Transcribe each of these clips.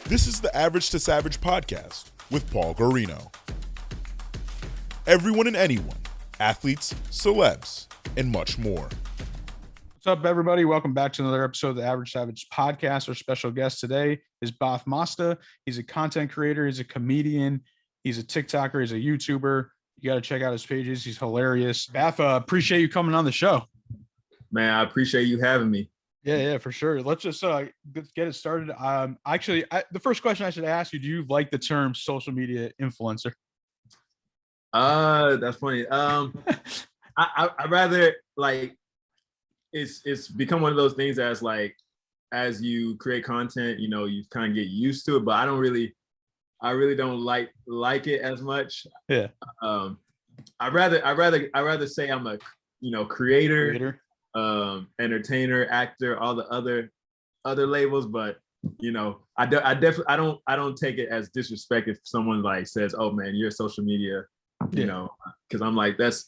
This is the Average to Savage podcast with Paul Garino. Everyone and anyone, athletes, celebs, and much more. What's up, everybody? Welcome back to another episode of the Average Savage podcast. Our special guest today is Baffmasta. He's a content creator. He's a comedian. He's a TikToker. He's a YouTuber. You got to check out his pages. He's hilarious. Baff, appreciate you coming on the show. Man, I appreciate you having me. Yeah, for sure. Let's just get it started. The first question I should ask you, do you like the term social media influencer? That's funny. I rather like it's become one of those things that's like as you create content, you know, you kind of get used to it, but I really don't like it as much. Yeah. I rather say I'm a creator. Entertainer, actor, all the other labels, but I don't take it as disrespect if someone like says, "Oh man, you're social media," because I'm like it's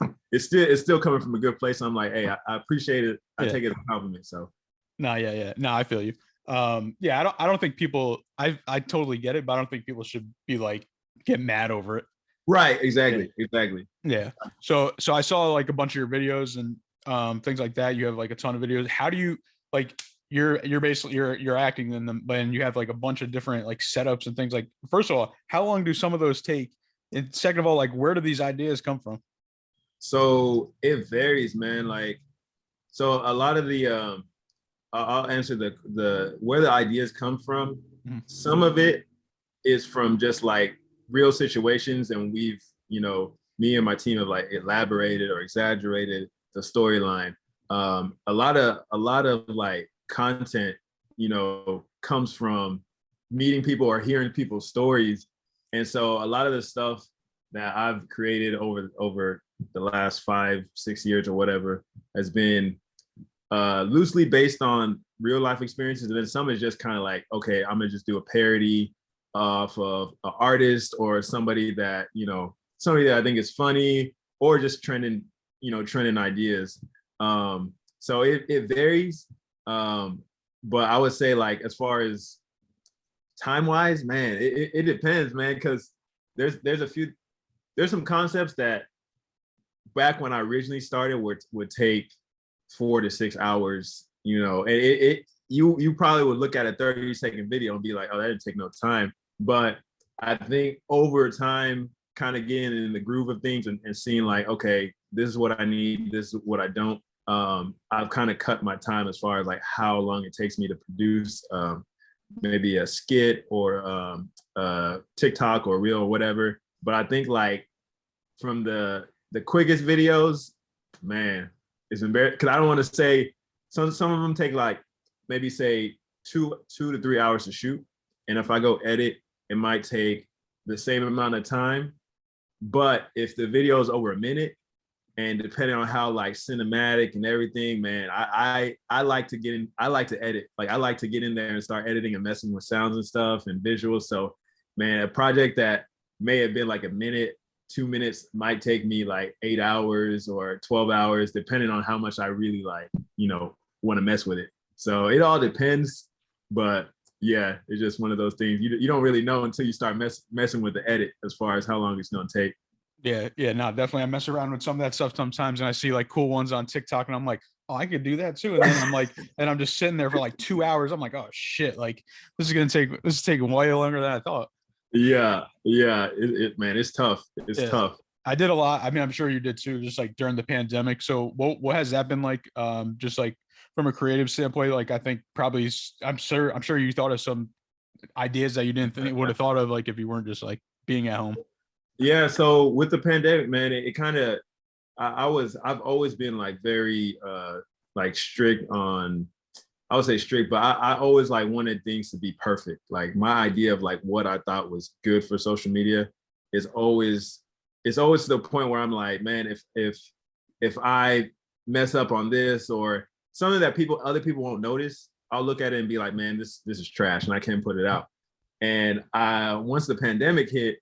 still coming from a good place. I'm like, hey, I appreciate it. I take it as a compliment. So No, I feel you. I don't think people. I totally get it, but I don't think people should be like get mad over it. Right. Exactly. Yeah. So I saw like a bunch of your videos and things like that. You have like a ton of videos. How do you like you're basically you're acting in them, and you have like a bunch of different like setups and things. Like, first of all, how long do some of those take? And second of all, like, where do these ideas come from? So it varies, man. Like, so a lot of the I'll answer the where the ideas come from. Mm-hmm. Some of it is from just like real situations, and we've me and my team have like elaborated or exaggerated the storyline. A lot of like content, comes from meeting people or hearing people's stories. And so a lot of the stuff that I've created over the last 5-6 years or whatever has been loosely based on real life experiences. And then some is just kind of like, okay, I'm gonna just do a parody off of an artist or somebody that I think is funny, or just trending ideas. So it varies. But I would say, like, as far as time wise, man, it depends, man, because there's some concepts that back when I originally started would take 4 to 6 hours, and you probably would look at a 30-second video and be like, oh, that didn't take no time. But I think over time, kind of getting in the groove of things and seeing like, okay, this is what I need, this is what I don't. I've kind of cut my time as far as like how long it takes me to produce maybe a skit or TikTok or reel or whatever. But I think like from the quickest videos, man, it's embarrassing because I don't want to say some of them take like maybe say 2 to 3 hours to shoot. And if I go edit, it might take the same amount of time. But if the video is over a minute, and depending on how like cinematic and everything, man, I like to get in. I like to edit. Like, I like to get in there and start editing and messing with sounds and stuff and visuals. So, man, a project that may have been like a minute, 2 minutes might take me like 8 hours or 12 hours, depending on how much I really like, want to mess with it. So it all depends. But yeah, it's just one of those things you don't really know until you start messing with the edit as far as how long it's going to take. Yeah, no, definitely. I mess around with some of that stuff sometimes, and I see like cool ones on TikTok, and I'm like, oh, I could do that too. And then I'm like, and I'm just sitting there for like 2 hours. I'm like, oh shit, like this is taking way longer than I thought. Yeah, man, it's tough. It's tough. I did a lot. I mean, I'm sure you did too, just like during the pandemic. So what has that been like? Just like from a creative standpoint, like I think probably I'm sure you thought of some ideas that you didn't think would have thought of, like if you weren't just like being at home. Yeah, so with the pandemic, man, it kind of I've always been like very like strict on, I would say strict, but I always like wanted things to be perfect. Like my idea of like what I thought was good for social media is always to the point where I'm like, man, if I mess up on this or something that other people won't notice, I'll look at it and be like, man, this is trash and I can't put it out. And once the pandemic hit,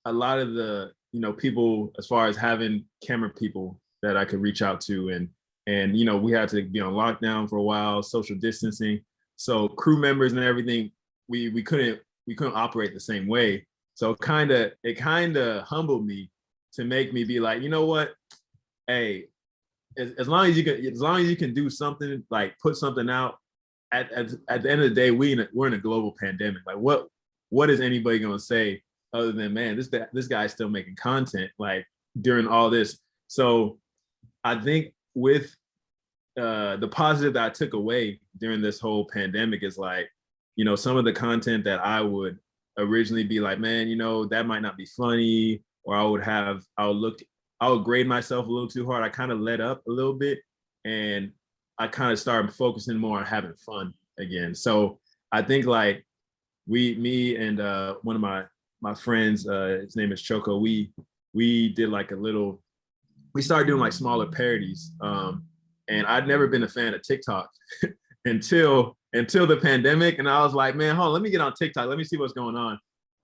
a lot of the people, as far as having camera people that I could reach out to, and we had to be on lockdown for a while, social distancing. So crew members and everything we couldn't operate the same way. So it kind of humbled me to make me be like, you know what, hey, as long as you can do something, like put something out. At the end of the day, we're in a global pandemic. Like what is anybody gonna say other than, man, this guy's still making content like during all this. So I think with the positive that I took away during this whole pandemic is like, some of the content that I would originally be like, man, that might not be funny, or I would grade myself a little too hard. I kind of let up a little bit, and I kind of started focusing more on having fun again. So I think like me and one of my friends, his name is Choco, we did like we started doing like smaller parodies. And I'd never been a fan of TikTok until the pandemic. And I was like, man, hold on, let me get on TikTok. Let me see what's going on.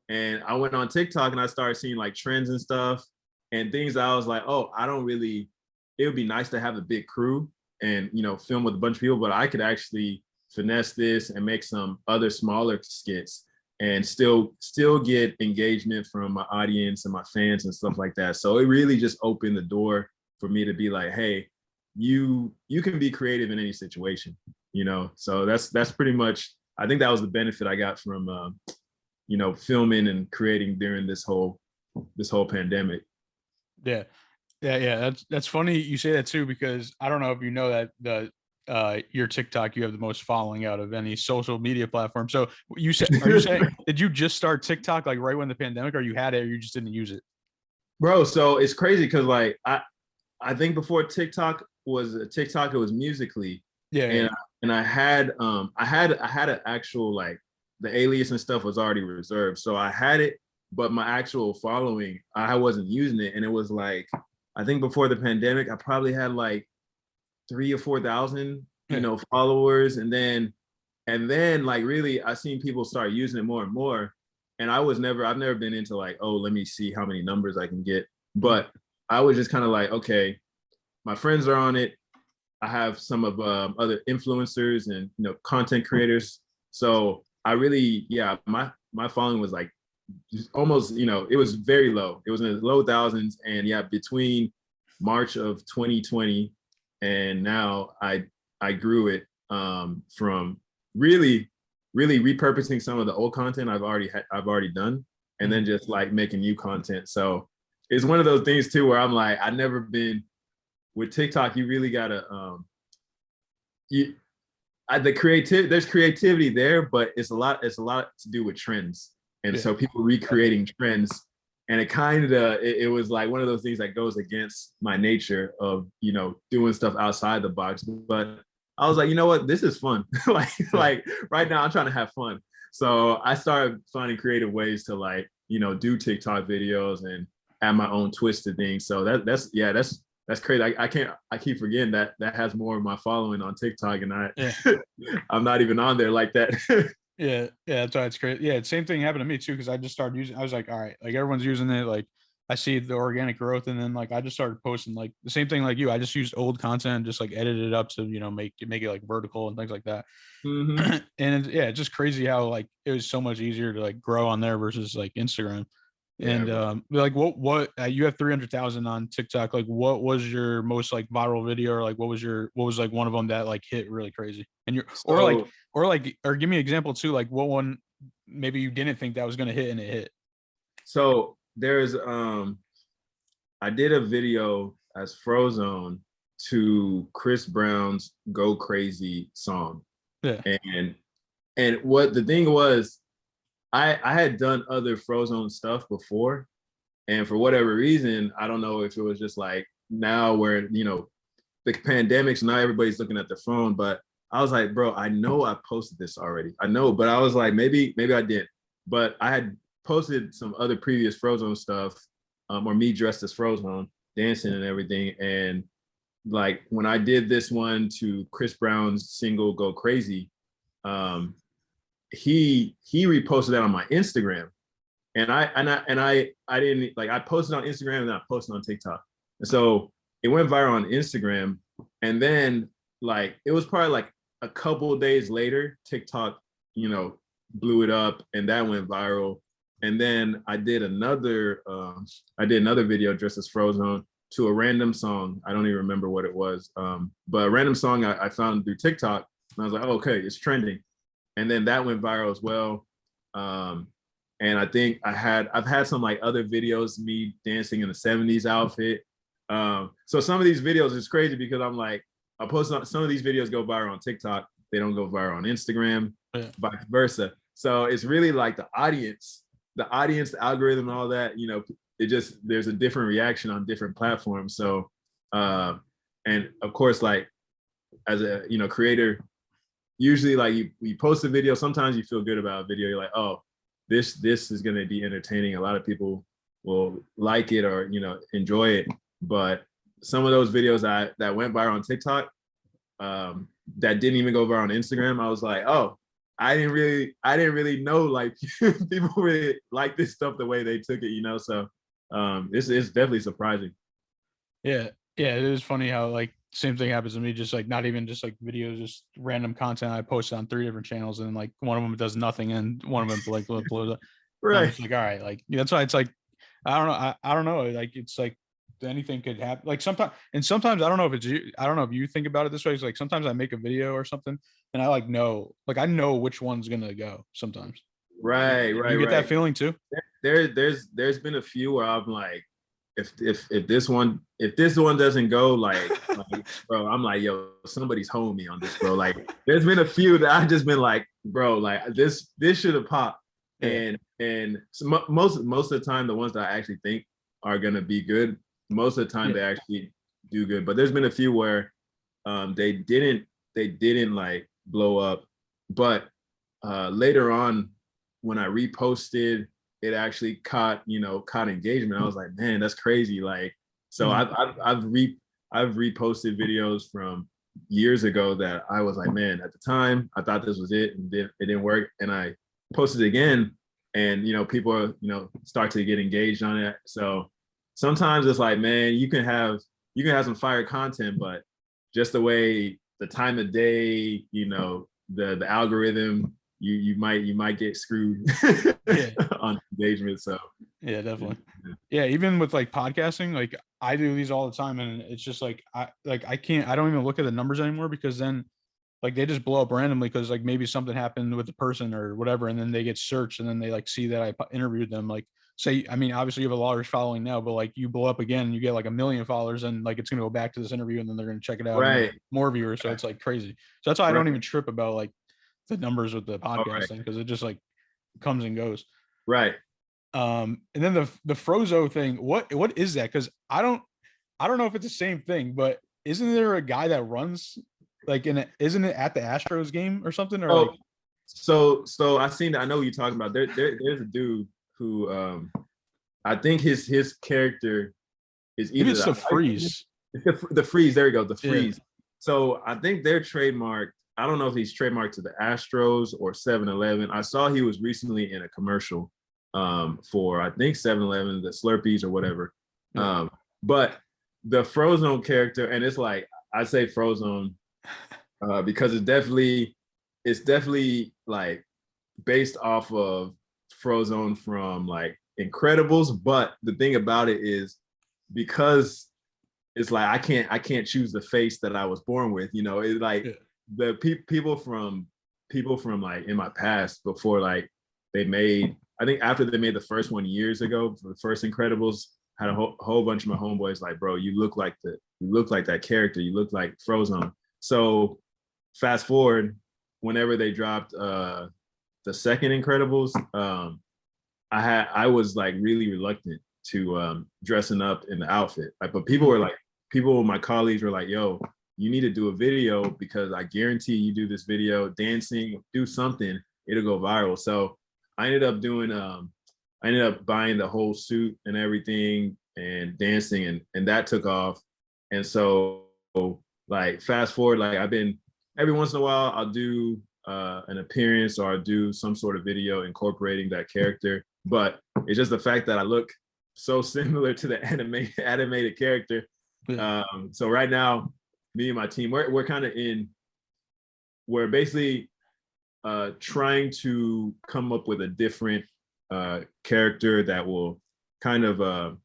And I went on TikTok and I started seeing like trends and stuff and things that I was like, oh, it would be nice to have a big crew and, film with a bunch of people, but I could actually finesse this and make some other smaller skits and still get engagement from my audience and my fans and stuff like that. So it really just opened the door for me to be like, hey, you can be creative in any situation, so that's pretty much, I think that was the benefit I got from filming and creating during this whole pandemic. Yeah that's funny you say that too, because I don't know if you know that your TikTok, you have the most following out of any social media platform. So are you saying did you just start TikTok like right when the pandemic, or you had it or you just didn't use it? Bro, so it's crazy because like I think before TikTok, it was Musically. And I had an actual, like, the alias and stuff was already reserved, so I had it, but my actual following, I wasn't using it. And it was like, I think before the pandemic I probably had like 3,000 or 4,000 followers, and then like really I seen people start using it more and more. And I've never been into like, oh, let me see how many numbers I can get, but I was just kind of like, okay, my friends are on it. I have some of other influencers and content creators. So I really, my following was like almost, it was very low. It was in the low thousands. And between March of 2020 and now, I grew it from really repurposing some of the old content I've already done, and then just like making new content. So it's one of those things too where I'm like, I've never been with TikTok. You really gotta there's creativity there, but it's a lot to do with trends. And so people recreating trends, and it was like one of those things that goes against my nature of doing stuff outside the box. But I was like, you know what, this is fun. like right now I'm trying to have fun. So I started finding creative ways to like do TikTok videos and add my own twist to things. So that's crazy. I keep forgetting that has more of my following on TikTok, and I'm not even on there like that. Yeah, that's why it's crazy. Yeah, same thing happened to me too, because I just started using. I was like, all right, like everyone's using it. Like I see the organic growth, and then like I just started posting like the same thing like you. I just used old content and just like edited it up to make it like vertical and things like that. Mm-hmm. And it's just crazy how like it was so much easier to like grow on there versus like Instagram. And like what you have 300,000 on TikTok. Like what was your most like viral video, or like what was like one of them that like hit really crazy? And or give me an example too, like what one maybe you didn't think that was going to hit and it hit. So there's I did a video as Frozone to Chris Brown's Go Crazy song. Yeah. And what the thing was, I had done other Frozone stuff before, and for whatever reason, I don't know if it was just like now where the pandemic, so now everybody's looking at their phone. But I was like, bro, I know I posted this already. I know, but I was like, maybe I didn't. But I had posted some other previous Frozone stuff, or me dressed as Frozone, dancing and everything. And like when I did this one to Chris Brown's single Go Crazy, he reposted that on my Instagram, and I didn't, like, I posted on Instagram and then I posted on TikTok, and so it went viral on Instagram. And then like it was probably like a couple of days later, TikTok blew it up, and that went viral. And then I did another video dressed as Frozone to a random song. I don't even remember what it was, but a random song I found through TikTok, and I was like, oh, okay, it's trending. And then that went viral as well. And I think I've had some like other videos, me dancing in the 70s outfit. So some of these videos is crazy because I'm like, I post some of these videos go viral on TikTok. They don't go viral on Instagram, vice versa. So it's really like the audience, the algorithm, and all that, you know, there's a different reaction on different platforms. So, and of course, like as a, you know, creator, usually like you post a video, sometimes you feel good about a video. You're like, oh, this is going to be entertaining. A lot of people will like it or, you know, enjoy it. But some of those videos that went viral on TikTok, that didn't even go viral on Instagram, I was like, oh, I didn't really know like people really like this stuff the way they took it, you know. So it's definitely surprising. Yeah, it is funny how like same thing happens to me, just like not even just like videos, just random content I posted on 3 different channels, and like one of them does nothing and one of them like blows up. Right. It's like, all right, like that's why it's like I don't know, I don't know, like it's like anything could happen. Like sometimes I don't know if it's you, I don't know if you think about it this way. It's like sometimes I make a video or something and I like know, like I know which one's gonna go sometimes. Right. You get that feeling too? There's been a few where I'm like, if this one doesn't go, like bro, I'm like, yo, somebody's holding me on this, bro. Like there's been a few that I've just been like, bro, like this should have popped. And so most of the time, the ones that I actually think are gonna be good, most of the time they actually do good. But there's been a few where they didn't like blow up. But later on, when I reposted, it actually caught engagement. I was like, man, that's crazy. Like, so I've reposted videos from years ago that I was like, man, at the time I thought this was it, and it didn't work. And I posted it again, and people start to get engaged on it. So sometimes it's like, man, you can have some fire content, but just the way the time of day, the algorithm, you might get screwed on engagement. So yeah, definitely. Yeah, even with like podcasting, like I do these all the time, and it's just like I don't even look at the numbers anymore, because then like they just blow up randomly because like maybe something happened with the person or whatever, and then they get searched, and then they like see that I interviewed them. Like say, I mean, obviously you have a large following now, but like you blow up again, you get like 1 million followers, and like it's gonna go back to this interview, and then they're gonna check it out, right? More viewers, so it's like crazy. So that's why I don't even trip about like the numbers with the podcasting, because it just like comes and goes. Right. And then the Frozone thing, what is that? Because I don't know if it's the same thing, but isn't there a guy that runs like isn't it at the Astros game or something? Or like so I seen that. I know what you're talking about. There's a dude who I think his character is either it's the Freeze. The Freeze, there you go, the Freeze. Yeah. So I think they're trademarked. I don't know if he's trademarked to the Astros or 7-Eleven. I saw he was recently in a commercial for I think 7-Eleven, the Slurpees or whatever. Yeah. But the Frozone character, and it's like I say Frozone because it's definitely like based off of Frozone from like Incredibles. But the thing about it is, because it's like I can't choose the face that I was born with. It's like the people from like in my past, before like they made, I think after they made the first one years ago, for the first Incredibles, had a whole bunch of my homeboys like, bro, you look like that character, you look like Frozone. So fast forward, whenever they dropped the second Incredibles, I was like really reluctant to dressing up in the outfit. Like, but my colleagues were like, yo, you need to do a video, because I guarantee you do this video, dancing, do something, it'll go viral. So I ended up buying the whole suit and everything and dancing, and that took off. And so like fast forward, like I've been, every once in a while I'll do an appearance, or I'll do some sort of video incorporating that character. But it's just the fact that I look so similar to the animated character. So right now, me and my team, we're kind of we're basically trying to come up with a different character that will kind of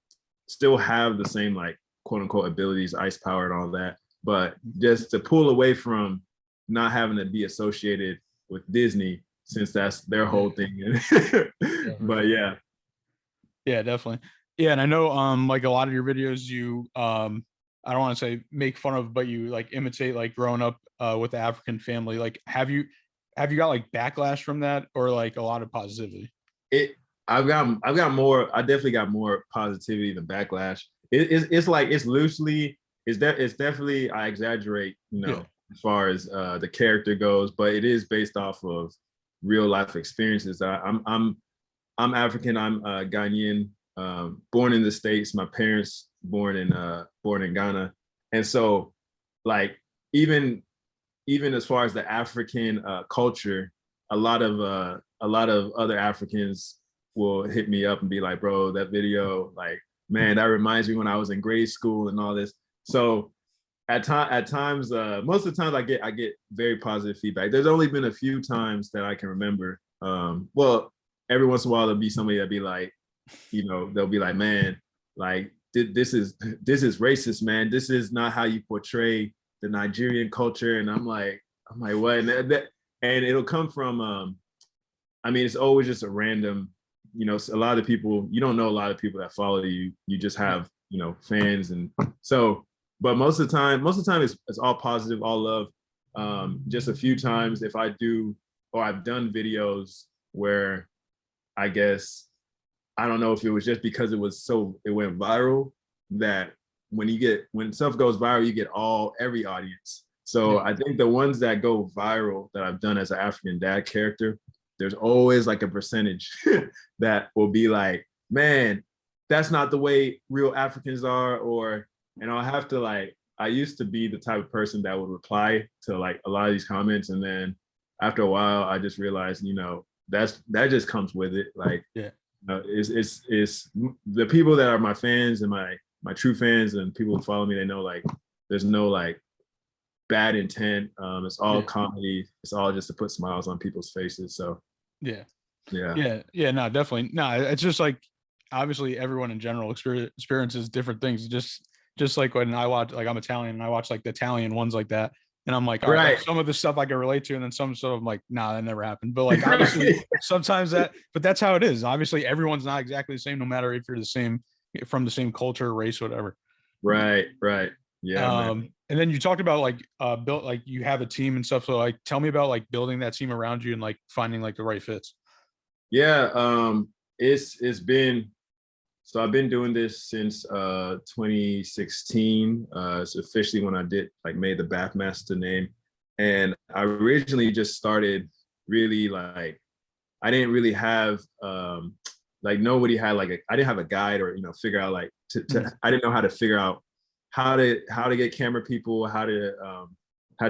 still have the same like quote unquote abilities, ice power and all that, but just to pull away from not having to be associated with Disney since that's their whole thing. But yeah. Yeah, definitely. Yeah, and I know like a lot of your videos you I don't want to say make fun of, but you like imitate like growing up with the African family. Like have you got like backlash from that or like a lot of positivity? I've got more. I definitely got more positivity than backlash. It's like it's loosely. It's definitely I exaggerate, as far as the character goes, but it is based off of real life experiences. I'm African. I'm Ghanaian, born in the States. My parents born in Ghana, and so like even as far as the African culture, a lot of other Africans will hit me up and be like, bro, that video, like, man, that reminds me when I was in grade school and all this. So at times, most of the times I get very positive feedback. There's only been a few times that I can remember. Well, every once in a while there'll be somebody that'll be like, they'll be like, man, like this is racist, man. This is not how you portray the Nigerian culture. And I'm like, what? And it'll come from, I mean, it's always just a random, a lot of people, you don't know a lot of people that follow you. You just have, fans. And so, but most of the time it's all positive, all love. Just a few times if I do, or I've done videos where I guess, I don't know if it was just because it went viral, that when stuff goes viral, you get every audience. So I think the ones that go viral that I've done as an African dad character, there's always like a percentage that will be like, man, that's not the way real Africans are, and I'll have to like, I used to be the type of person that would reply to like a lot of these comments. And then after a while, I just realized, that just comes with it. Like, it's the people that are my fans and my true fans and people who follow me, they know like, there's no like bad intent. It's all comedy. It's all just to put smiles on people's faces. So no, definitely. No, it's just like, obviously everyone in general experiences different things. Just like when I watch, like I'm Italian and I watch like the Italian ones like that. And I'm like, all right, like, some of the stuff I can relate to. And then some stuff I'm like, nah, that never happened. But like, obviously sometimes but that's how it is. Obviously everyone's not exactly the same, no matter if you're from the same culture, race, whatever. Right. Yeah. And then you talked about like built, like you have a team and stuff. So like, tell me about like building that team around you and like finding like the right fits. Yeah. It's been, so I've been doing this since 2016. It's officially when I made the Baffmasta name. And I originally just started really like, I didn't really have like nobody had like I didn't have a guide or figure out like I didn't know how to figure out how to get camera people, how to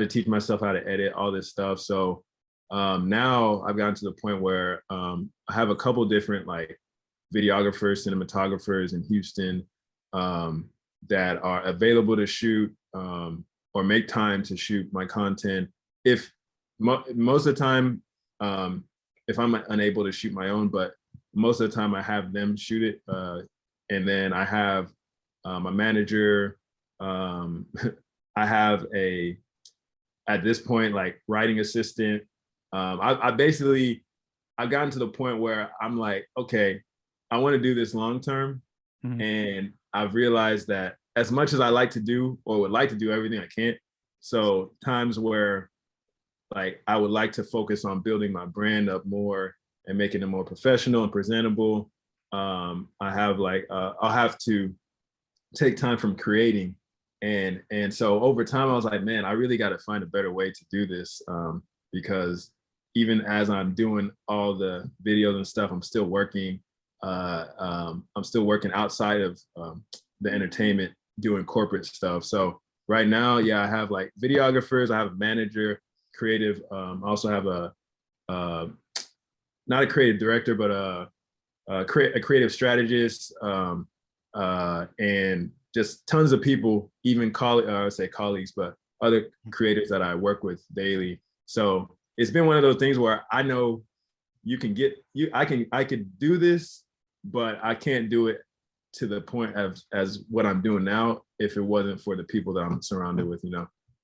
teach myself how to edit, all this stuff. So now I've gotten to the point where I have a couple different like videographers, cinematographers in Houston that are available to shoot or make time to shoot my content. If most of the time, if I'm unable to shoot my own, but most of the time I have them shoot it. And then I have a manager. I have at this point, like writing assistant. I've gotten to the point where I'm like, okay, I want to do this long term. Mm-hmm. And I've realized that as much as I like to do or would like to do everything, I can't. So times where like I would like to focus on building my brand up more and making it more professional and presentable. I have like I'll have to take time from creating. And so over time I was like, man, I really got to find a better way to do this because even as I'm doing all the videos and stuff, I'm still working. I'm still working outside of the entertainment, doing corporate stuff. So right now, yeah, I have like videographers, I have a manager, creative. I also have not a creative director, but a creative strategist, and just tons of people, even I would say colleagues, but other creators that I work with daily. So it's been one of those things where I know I could do this, but I can't do it to the point as what I'm doing now if it wasn't for the people that I'm surrounded with,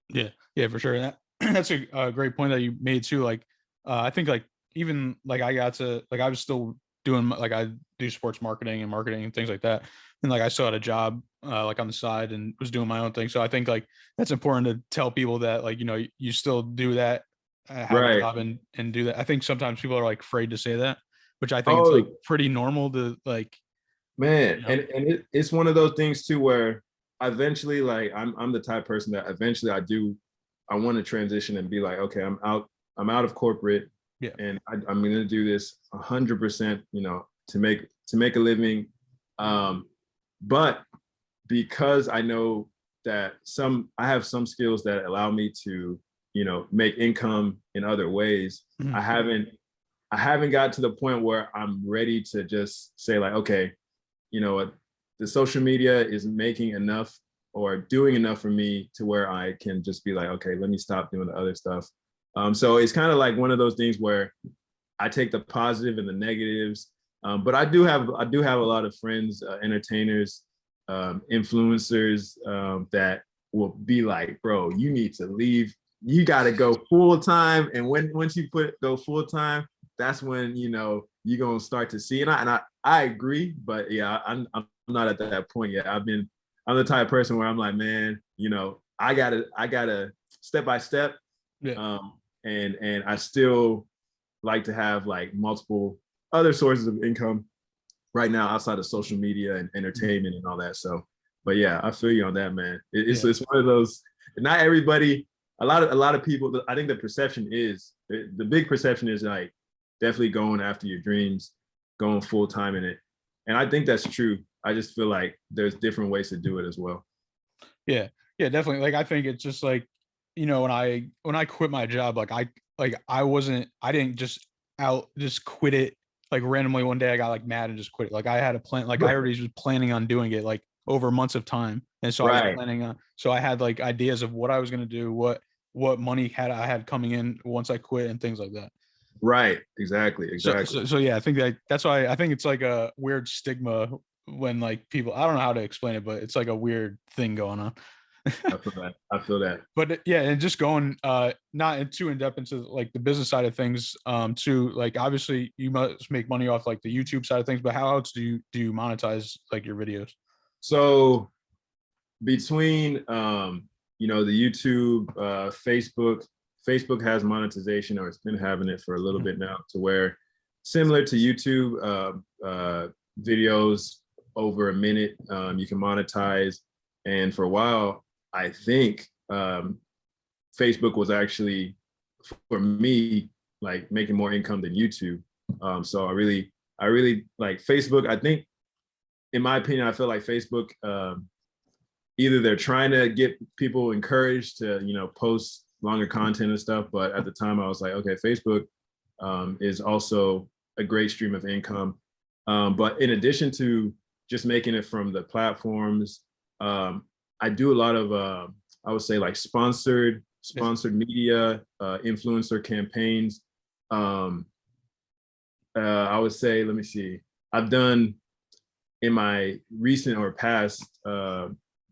Yeah, for sure. That's a great point that you made too. Like, I think like even like I was still doing like I do sports marketing and things like that, and like I still had a job like on the side and was doing my own thing. So I think like that's important to tell people that like you still do that, have a Right. job and do that. I think sometimes people are like afraid to say that, which I think it's Oh, like pretty normal to like. man, and it's one of those things too where eventually, like I'm the type of person that eventually I want to transition and be like, okay, I'm out of corporate, and I'm going to do this 100%, to make a living, but because I know that I have some skills that allow me to, make income in other ways. Mhm. I haven't got to the point where I'm ready to just say like, okay, you know what, the social media is making enough or doing enough for me to where I can just be like, okay, let me stop doing the other stuff. So it's kind of like one of those things where I take the positive and the negatives. But I do have a lot of friends, entertainers, influencers that will be like, bro, you need to leave. You got to go full time. And once you go full time, that's when you're gonna start to see. And I agree, but yeah, I'm not at that point yet. I'm the type of person where I'm like, man, I gotta step by step. And I still like to have like multiple other sources of income right now outside of social media and entertainment and all that. So, but yeah, I feel you on that, man. It's one of those. Not everybody. A lot of people. I think the big perception is like definitely going after your dreams, going full time in it, and I think that's true. I just feel like there's different ways to do it as well. Yeah, definitely. Like I think it's just like, when I quit my job, I didn't just quit it like randomly one day. I got like mad and just quit it. Like I had a plan. Like I already was planning on doing it like over months of time, and so I was planning on. So I had like ideas of what I was gonna do, what money I had coming in once I quit, and things like that. Right. Exactly. So yeah, I think that's why I think it's like a weird stigma when like people, I don't know how to explain it, but it's like a weird thing going on. I feel that. But yeah, and just going not too in depth into like the business side of things, too, like obviously you must make money off like the YouTube side of things, but how else do you monetize like your videos? So between the YouTube, Facebook has monetization, or it's been having it for a little bit now, to where similar to YouTube, videos over a minute, you can monetize. And for a while, I think Facebook was actually, for me, like making more income than YouTube. So I really like Facebook. I think, in my opinion, I feel like Facebook, either they're trying to get people encouraged to, post longer content and stuff. But at the time I was like, okay, Facebook is also a great stream of income. But in addition to just making it from the platforms, I do a lot of, I would say like sponsored media, influencer campaigns. I would say, let me see, I've done in my recent or past,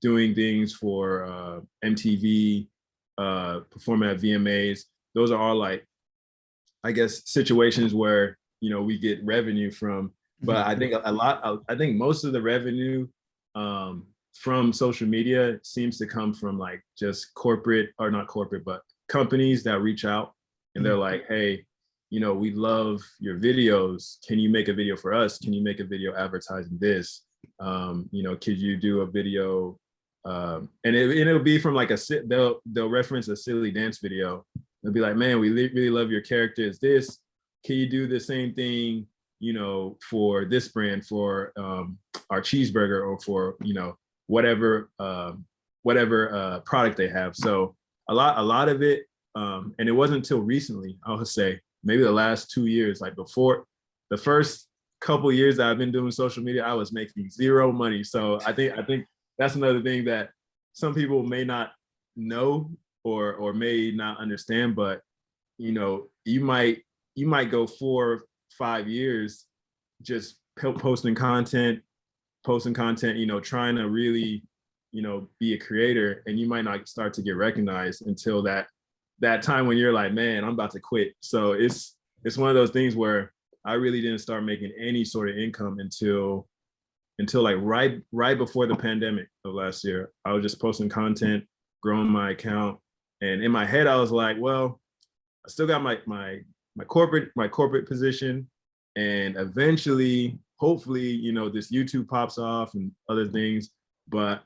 doing things for MTV, performing at VMAs. Those are all like, I guess, situations where, we get revenue from. But I think I think most of the revenue from social media seems to come from like just corporate, or not corporate, but companies that reach out and they're like, hey, we love your videos. Can you make a video for us? Can you make a video advertising this? Could you do a video? And it'll be from like they'll reference a silly dance video. They'll be like, man, we really love your character as this. Can you do the same thing, for this brand, for our cheeseburger, or for, whatever product they have. So a lot of it, and it wasn't until recently, I would say maybe the last 2 years, like before the first couple years that I've been doing social media, I was making zero money. So I think that's another thing that some people may not know or may not understand, but you know, you might go 4 or 5 years just posting content, you know, trying to really, you know, be a creator, and you might not start to get recognized until that time when you're like, man, I'm about to quit. So it's one of those things where I really didn't start making any sort of income until like right before the pandemic of last year. I was just posting content, growing my account, and in my head I was like, well, I still got my corporate position, and eventually, hopefully, you know, this YouTube pops off and other things. But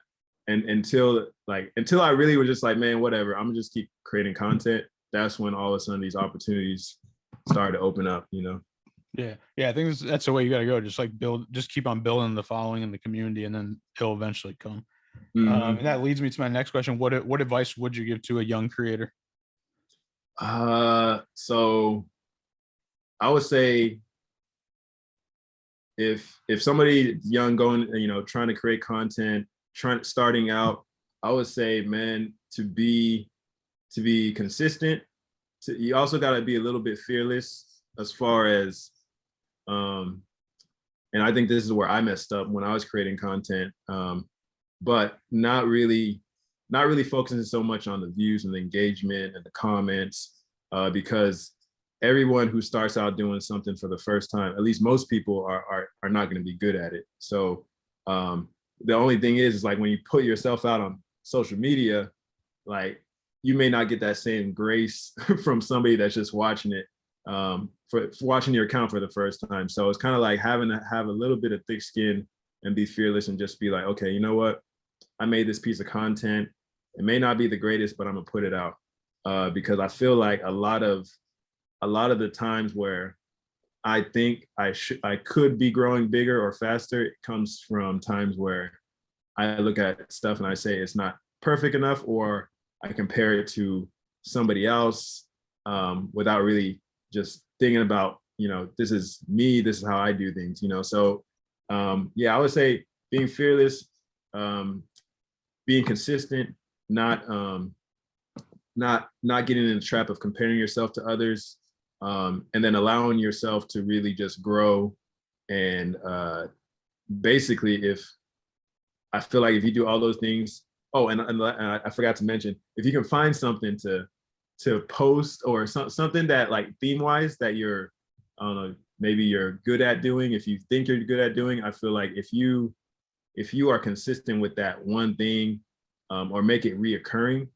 until I really was just like, man, whatever, I'm gonna just keep creating content. That's when all of a sudden these opportunities started to open up, you know. Yeah, I think that's the way you got to go. Just like just keep on building the following in the community, and then it'll eventually come. And that leads me to my next question. What advice would you give to a young creator? So I would say if somebody young going, you know, trying to create content, starting out, I would say, man, to be consistent. You also got to be a little bit fearless as far as, and I think this is where I messed up when I was creating content, but not really focusing so much on the views and the engagement and the comments, because everyone who starts out doing something for the first time, at least most people are not going to be good at it. So the only thing is like when you put yourself out on social media, like you may not get that same grace from somebody that's just watching it, for watching your account for the first time. So it's kind of like having to have a little bit of thick skin and be fearless and just be like, okay, you know what? I made this piece of content. It may not be the greatest, but I'm gonna put it out, because I feel like a lot of the times where I think I could be growing bigger or faster, it comes from times where I look at stuff and I say it's not perfect enough, or I compare it to somebody else, without really just thinking about, you know, this is me, this is how I do things, you know. So yeah, I would say being fearless, being consistent, not getting in the trap of comparing yourself to others, and then allowing yourself to really just grow. And basically, if I feel like if you do all those things, and I forgot to mention, if you can find something to post, or something that like theme wise that you're, I don't know, maybe you're good at doing, if you think you're good at doing, I feel like if you are consistent with that one thing, or make it reoccurring,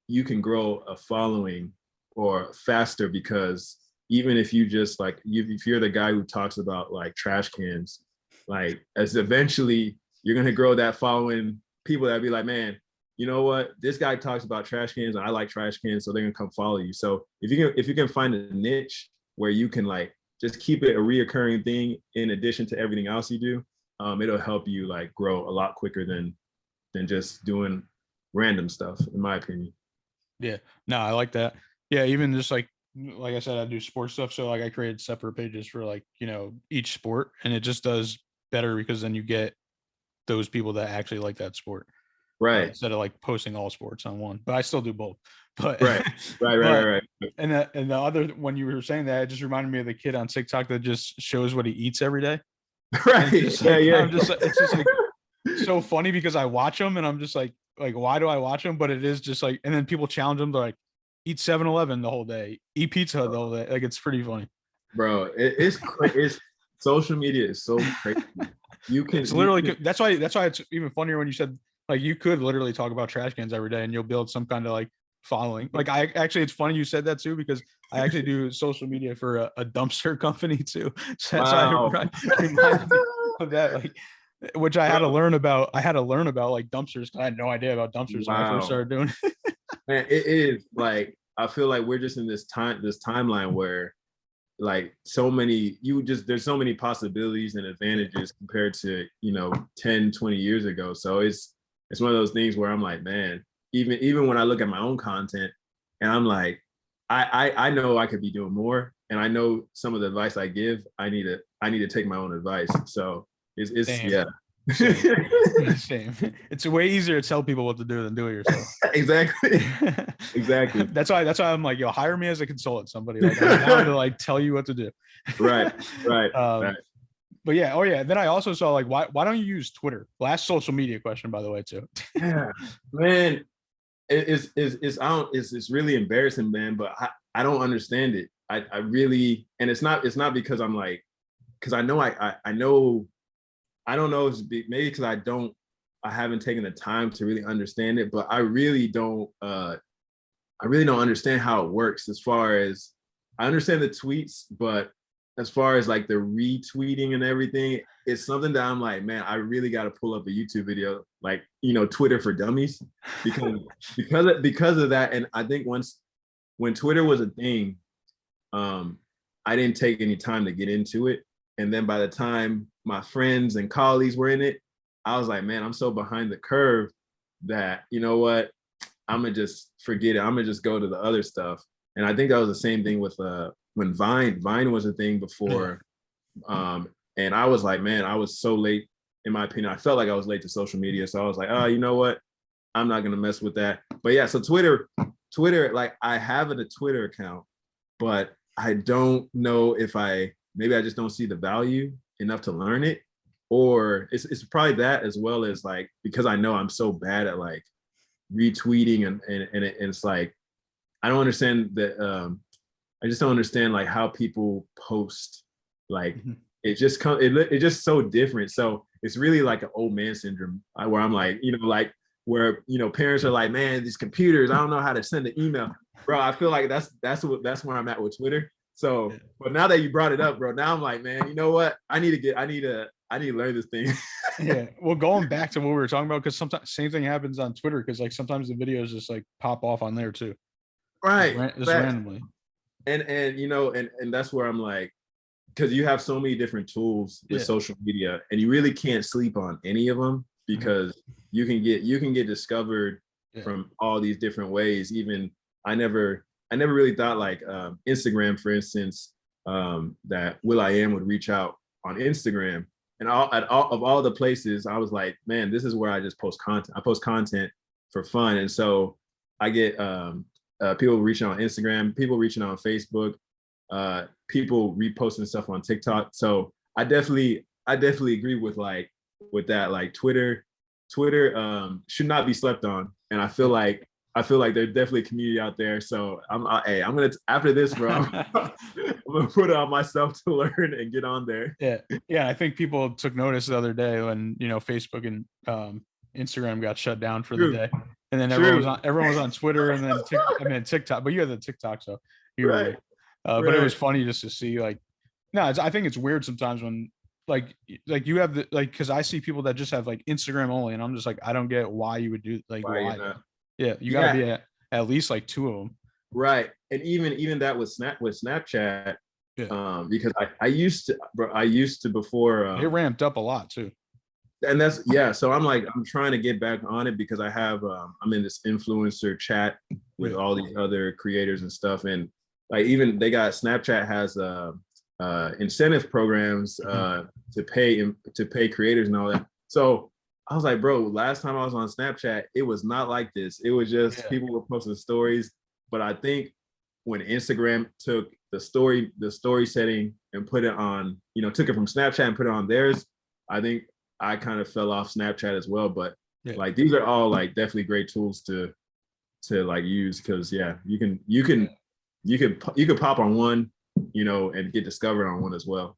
you can grow a following or faster, because even if you just like, if you're the guy who talks about like trash cans, like as eventually you're going to grow that following, people that be like, man, you know what, this guy talks about trash cans and I like trash cans, so they're gonna come follow you. So if you can find a niche where you can like just keep it a reoccurring thing in addition to everything else you do, it'll help you like grow a lot quicker than just doing random stuff, in my opinion. Yeah, no, I like that. Yeah, even just like I said, I do sports stuff, so like I created separate pages for like, you know, each sport, and it just does better because then you get those people that actually like that sport. Right. Instead of like posting all sports on one, but I still do both. But right. And the other, when you were saying that, it just reminded me of the kid on TikTok that just shows what he eats every day. Right. I'm just it's just like so funny because I watch them and I'm just like why do I watch them? But it is just like, and then people challenge them to like eat 7-Eleven the whole day, eat pizza the whole day. Like it's pretty funny. Bro, it's social media is so crazy. It's literally that's why it's even funnier when you said like you could literally talk about trash cans every day and you'll build some kind of like following. Like I actually, it's funny you said that too, because I actually do social media for a dumpster company too. So that's why I reminded me of that, like, which I had to learn about. I had to learn about like dumpsters because I had no idea about dumpsters when I first started doing it. Man, it is like, I feel like we're just in this timeline where like there's so many possibilities and advantages compared to, you know, 10, 20 years ago. So it's one of those things where I'm like, man, even when I look at my own content and I'm like, I know I could be doing more, and I know some of the advice I give, I need to take my own advice. So it's Damn. yeah. Same. It's way easier to tell people what to do than do it yourself. Exactly. Exactly. That's why I'm like, yo, hire me as a consultant, somebody like I'm down to like tell you what to do. Right. Right. But yeah, oh yeah. Then I also saw like, why don't you use Twitter? Last social media question, by the way, too. Yeah, man. It's really embarrassing, man, but I don't understand it. I really, and it's not because I'm like, because I know I know, I don't know if it's maybe because I haven't taken the time to really understand it, but I really don't understand how it works. As far as I understand the tweets, but as far as like the retweeting and everything, it's something that I'm like, man, I really got to pull up a YouTube video, like, Twitter for dummies, because of that. And I think when Twitter was a thing, I didn't take any time to get into it. And then by the time my friends and colleagues were in it, I was like, man, I'm so behind the curve that, you know what, I'm gonna just forget it. I'm gonna just go to the other stuff. And I think that was the same thing with when Vine was a thing before. And I was like, man, I was so late, in my opinion. I felt like I was late to social media. So I was like, oh, you know what? I'm not gonna mess with that. But yeah, so Twitter, like I have a Twitter account, but I don't know if maybe I just don't see the value enough to learn it. Or it's probably that, as well as like, because I know I'm so bad at like retweeting and it's like, I don't understand that. I just don't understand like how people post, like it's just so different. So it's really like an old man syndrome, where I'm like, like where, parents are like, man, these computers, I don't know how to send an email, bro. I feel like that's where I'm at with Twitter. So, but now that you brought it up, bro, now I'm like, man, you know what? I need to learn this thing. Yeah. Well, going back to what we were talking about, because sometimes same thing happens on Twitter, because like sometimes the videos just like pop off on there too. Right. Just randomly. And and that's where I'm like, because you have so many different tools with social media, and you really can't sleep on any of them, because you can get discovered from all these different ways. Even I never really thought like Instagram, for instance, that will.i.am would reach out on Instagram, and of all the places, I was like, man, this is where I just post content. I post content for fun, and so I get people reaching on Instagram, people reaching on Facebook, people reposting stuff on TikTok. So I definitely agree with that. Like Twitter should not be slept on. And I feel like there's definitely a community out there. So I'm gonna, after this, bro, I'm gonna put it on myself to learn and get on there. Yeah. I think people took notice the other day when Facebook and Instagram got shut down for the day. And then everyone was on Twitter, and then TikTok. But you had the TikTok, so you were right. But it was funny just to see like, I think it's weird sometimes when like you have the because I see people that just have like Instagram only, and I'm just like, I don't get why you would do like why. Yeah, you gotta be at least like two of them. Right, and even that with Snapchat, because I used to before. It ramped up a lot too. And so I'm trying to get back on it, because I have I'm in this influencer chat with all these other creators and stuff, and like even they got Snapchat has incentive programs to pay creators and all that. So I was like, bro, last time I was on Snapchat, it was not like this. It was just people were posting stories. But I think when Instagram took the story setting and put it on, took it from Snapchat and put it on theirs, I think I kind of fell off Snapchat as well. But like these are all like definitely great tools to like use, because you can pop on one, and get discovered on one as well.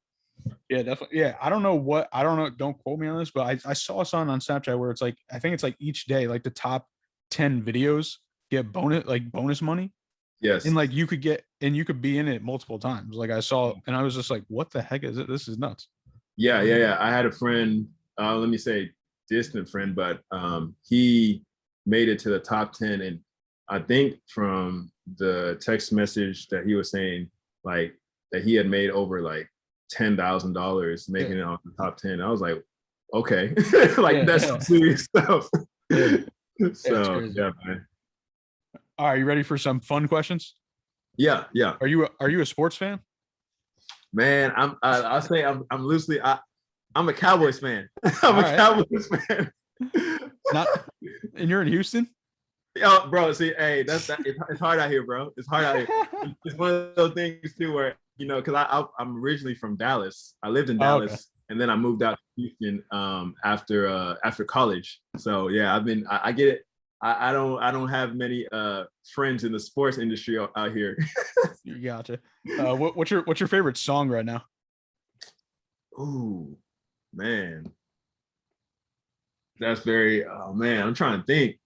Yeah, definitely. Yeah, I don't know. Don't quote me on this, but I saw something on Snapchat where it's like, I think it's like each day, like the top 10 videos get bonus money. Yes. And like you could be in it multiple times. Like I saw, and I was just like, what the heck is it? This is nuts. Yeah. I had a friend, let me say distant friend, but he made it to the top 10. And I think from the text message that he was saying, like that he had made over like $10,000 making it on the top 10. I was like, okay, like that's some serious stuff. So man. All right, you ready for some fun questions? Yeah. Are you a sports fan? Man, I'll say I'm loosely. I'm a Cowboys fan. All I'm a right. Cowboys fan. Not, and you're in Houston? Yo, bro, see, hey, it's hard out here, bro. It's hard out here. It's one of those things too where, you know, because I'm originally from Dallas. I lived in Dallas, okay. and then I moved out to Houston after college. So yeah, I get it. I don't have many friends in the sports industry out here. You gotcha. What's your favorite song right now? Ooh, man. That's very, oh man, I'm trying to think.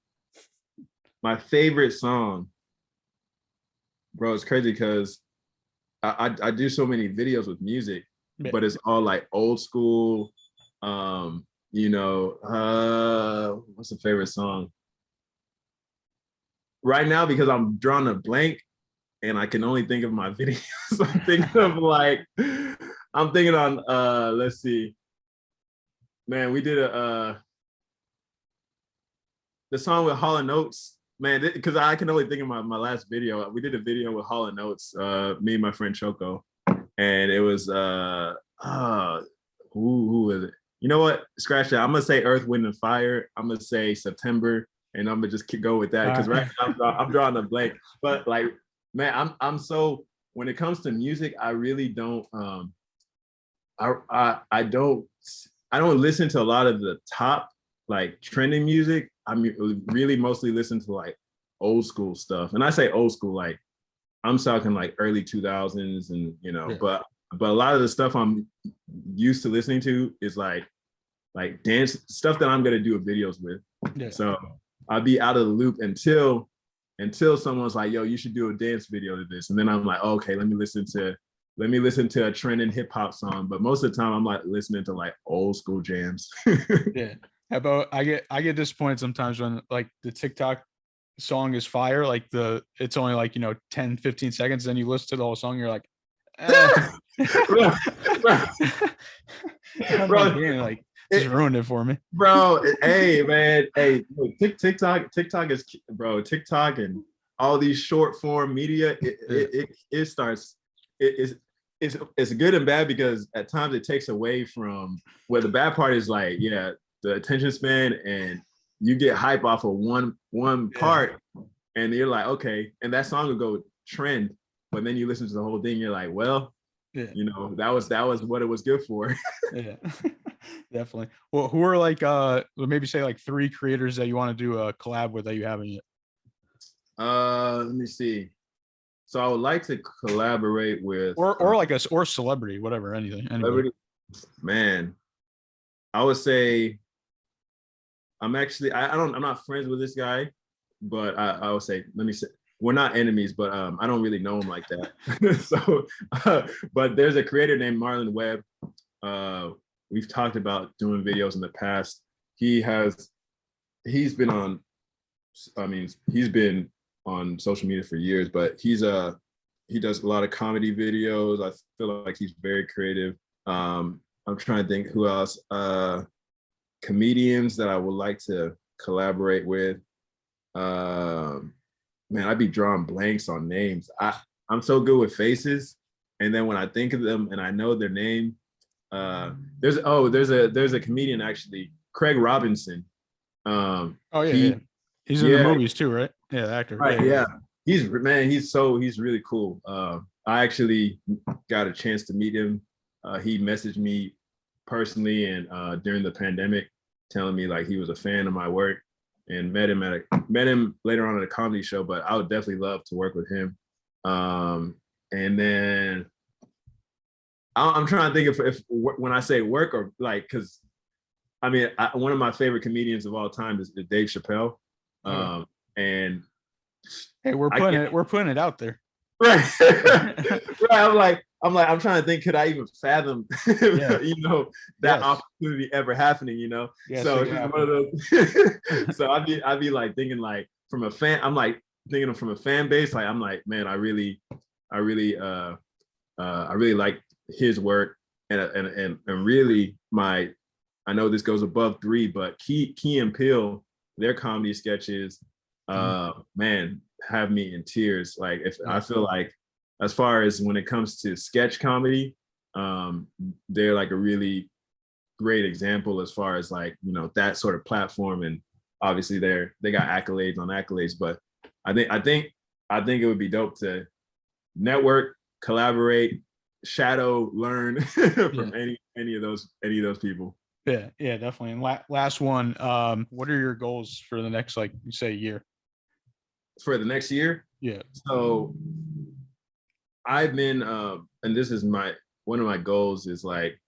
My favorite song, bro, it's crazy because I do so many videos with music, but it's all like old school. You know, what's the favorite song? Right now, because I'm drawing a blank and I can only think of my videos. I'm thinking on let's see. Man, we did the song with Hall & Oates. Man, because I can only think of my last video. We did a video with Hall & Oates, me and my friend Choco. And it was who was it? You know what? Scratch that. I'm gonna say Earth, Wind, and Fire. I'm gonna say September, and I'm gonna just go with that because right now I'm drawing a blank. But like, man, I'm so, when it comes to music, I really don't I don't listen to a lot of the top like trending music. I mean, really mostly listen to like old school stuff. And I say old school, like I'm talking like early 2000s and, you know, but a lot of the stuff I'm used to listening to is like dance stuff that I'm going to do videos with. Yeah. So I'll be out of the loop until someone's like, yo, you should do a dance video to this. And then I'm like, oh, okay, let me listen to a trending hip hop song. But most of the time I'm like listening to like old school jams. Yeah. How about I get disappointed sometimes when like the TikTok song is fire, like it's only like, you know, 10, 15 seconds, then you listen to the whole song, you're like, bro, like just ruined it for me. Bro, hey man, hey, TikTok is, bro, TikTok and all these short form media, it's good and bad because at times it takes away from, where the bad part is like, yeah, the attention span, and you get hype off of one part, and you're like, okay, and that song will go trend, but then you listen to the whole thing, you're like, well, you know, that was what it was good for. Yeah, definitely. Well, who are like maybe say like 3 creators that you want to do a collab with that you haven't yet? Let me see. So I would like to collaborate with or like or celebrity, whatever, anything. Celebrity. Man, I would say I'm not friends with this guy, but I would say, let me say, we're not enemies, but I don't really know him like that. So, but there's a creator named Marlon Webb. We've talked about doing videos in the past. He's been on social media for years, but he does a lot of comedy videos. I feel like he's very creative. I'm trying to think who else. Comedians that I would like to collaborate with. Man, I'd be drawing blanks on names. I'm so good with faces, and then when I think of them and I know their name, there's a comedian actually, Craig Robinson. He's in the movies too, right? Yeah, the actor. Right, yeah. He's really cool. I actually got a chance to meet him. He messaged me personally and during the pandemic, telling me like he was a fan of my work, and met him later on at a comedy show. But I would definitely love to work with him. And then I'm trying to think if when I say work, or like, because I mean, one of my favorite comedians of all time is Dave Chappelle. And hey, we're putting it out there. Right. Right. I'm trying to think, could I even fathom you know, that opportunity ever happening, you know? Yes, so it's one of those. So I'd be like thinking like from a fan, I'm like thinking from a fan base, like I'm like, man, I really like his work, and really I know this goes above 3, but Key and Peele, their comedy sketches, man, have me in tears. Like, if I feel like, as far as when it comes to sketch comedy, they're like a really great example as far as like, you know, that sort of platform. And obviously they got accolades on accolades, but I think it would be dope to network, collaborate, shadow, learn from any of those people. Yeah, definitely. And last one, what are your goals for the next, like, you say, year? For the next year? Yeah. So I've been, and this is one of my goals is like,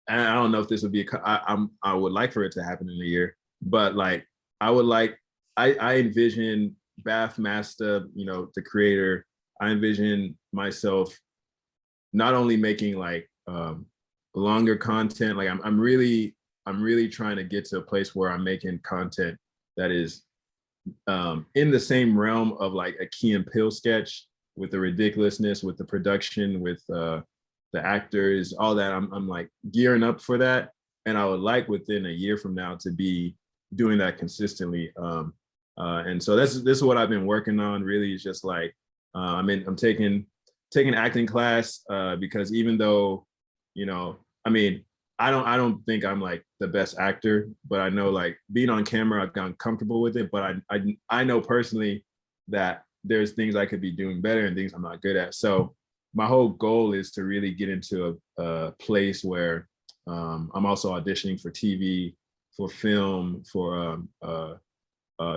and I don't know if this would be, I would like for it to happen in a year, but like, I envision Baffmasta, you know, the creator, I envision myself not only making like longer content, like I'm really trying to get to a place where I'm making content that is in the same realm of like a Key and Peele sketch, with the ridiculousness, with the production, with the actors, all that. I'm like gearing up for that, and I would like within a year from now to be doing that consistently. And so this is what I've been working on. Really, is just like I'm taking acting class because even though, you know, I mean, I don't think I'm like the best actor, but I know like being on camera, I've gotten comfortable with it. But I know personally that there's things I could be doing better and things I'm not good at. So my whole goal is to really get into a place where I'm also auditioning for TV, for film, for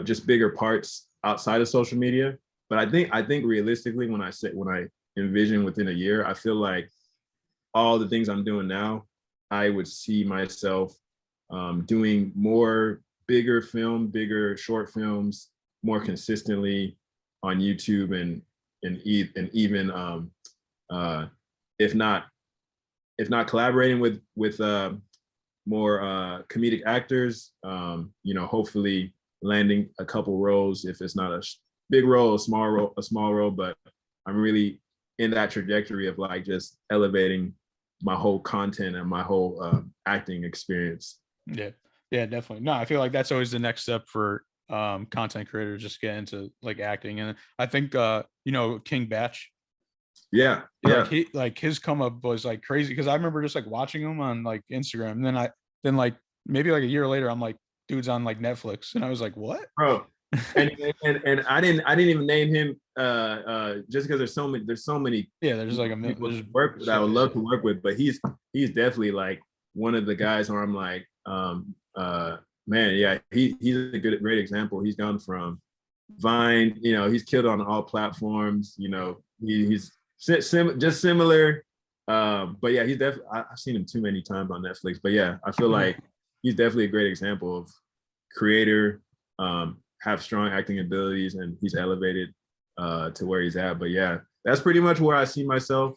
just bigger parts outside of social media. But I think realistically, when I envision within a year, I feel like all the things I'm doing now, I would see myself doing more bigger short films more consistently on YouTube and even if not collaborating with more comedic actors, you know, hopefully landing a couple roles, if it's not a big role, a small role, but I'm really in that trajectory of like just elevating my whole content and my whole acting experience. Yeah, definitely. No, I feel like that's always the next step for content creators, just get into like acting. And I think you know, King Batch. Yeah. Like his come up was like crazy, because I remember just like watching him on like Instagram, and then like maybe like a year later, I'm like, dude's on like Netflix, and I was like, what, bro? and I didn't even name him just because there's so many yeah, there's like people that I would love to work with, but he's definitely like one of the guys where I'm like man, yeah, he's a great example. He's gone from Vine, you know, he's killed on all platforms, you know, he's just similar, but yeah, he's definitely, I've seen him too many times on Netflix, but yeah, I feel like he's definitely a great example of creator, have strong acting abilities, and he's elevated to where he's at. But yeah, that's pretty much where I see myself.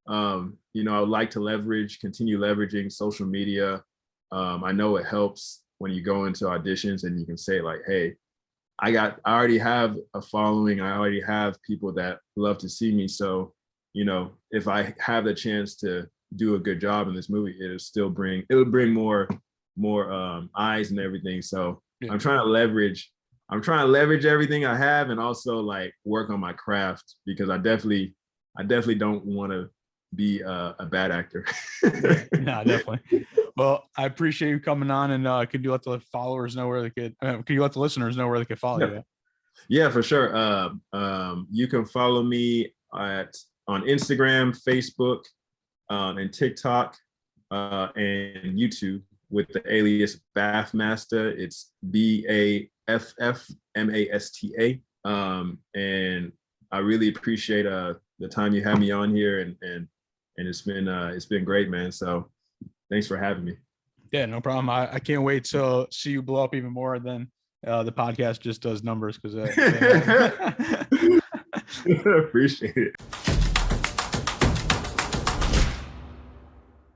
You know, I would like to continue leveraging social media. I know it helps when you go into auditions and you can say like, hey, I already have a following. I already have people that love to see me. So, you know, if I have the chance to do a good job in this movie, it'll bring more eyes and everything. So yeah. I'm trying to leverage everything I have, and also like work on my craft, because I definitely don't want to be a bad actor. No, definitely. Well, I appreciate you coming on, and could you let the followers know where they could you let the listeners know where they could follow you? Yeah, for sure. You can follow me on Instagram, Facebook, and TikTok, and YouTube with the alias Baffmasta. It's Baffmasta. And I really appreciate the time you had me on here, and it's been great, man. So thanks for having me. Yeah, no problem. I can't wait to see you blow up even more than the podcast just does numbers, because appreciate it.